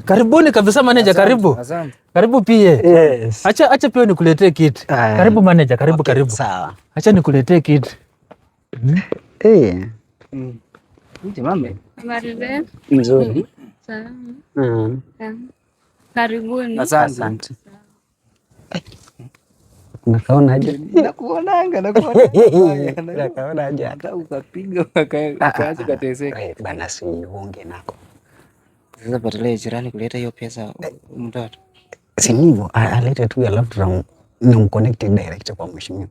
Karibuni kabisa manager, karibu. Asante. Karibu pia. Yes. Acha pia nikuletee kiti. Karibu manager, karibu okay, karibu. Sawa. Acha nikuletee kiti. Mame. Habari Nzuri. salama. Karibuni. Asante. Nakaonaje? Nakuonanga. Nakaonaje? Hata ukapiga ukaacha kateseka. Bana siunge nako. Sasa badala jirani kuleta hiyo pesa mtoto. Si hivyo, alete tu alafu tunamconnect direct kwa mheshimiwa.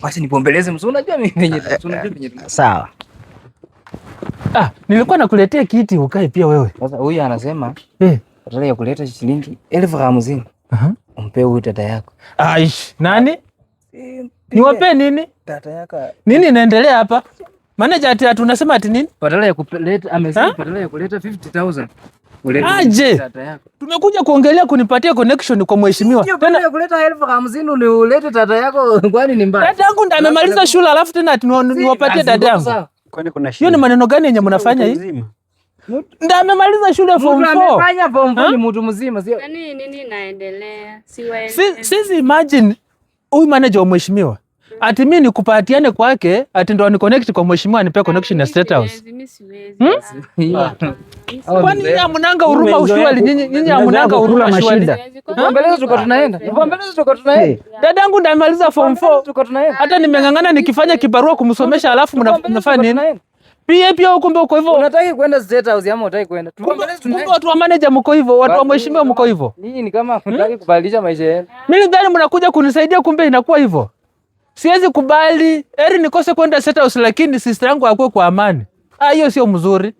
Basi nipombeleze msuu, unajua mimi venye Sawa. Nilikuwa nakuletea kiti ukae pia wewe. Sasa huyu anasema badala ya kuleta shilingi 50,000 umpe huyu dada yako. Aish, nani? Niwape nini? Dada yako. Nini inaendelea hapa? Manager ati tunasema ati nini? Badala ya kuleta amesema badala ya kuleta 50,000. Aje. Tumekuja kuongelea kunipatia connection kwa mheshimiwa. Badala ya kuleta 50,000 ni ulete dada yako, kwani ni mbaya? Dada yangu ndiye amemaliza shule alafu tena ati niwapatie dada yangu. Kwani kuna hiyo ni maneno gani yenye mnafanya hii? Ndiye amemaliza shule form 4. Amefanya form 4 ni mtu mzima sio? Nini inaendelea? Sisi imagine huyu manager wa mheshimiwa. Ati mimi nikupatiane kwake, ati ndo ni connect kwa mheshimiwa nipe connection ya State House. Kwani nyinyi hamnanga huruma ushwali, nyinyi hamnanga huruma mashida. Mbele tuko tunaenda. Dada yangu ndiye amaliza form 4. Tuko tunaenda. Hata nimengangana nikifanya kibarua kumsomesha alafu mnafanya nini? Pia kumbe uko hivyo. Unataka kwenda State House ama unataka kwenda? Kumbe watu wa manager mko hivyo, watu wa mheshimiwa mko hivyo. Ninyi ni kama mnataka kubadilisha maisha yenu. Mimi nadhani mnakuja kunisaidia kumbe inakuwa hivyo. Siwezi kubali. Nikose kwenda State House lakini sister yangu akue kwa amani. Hiyo sio mzuri.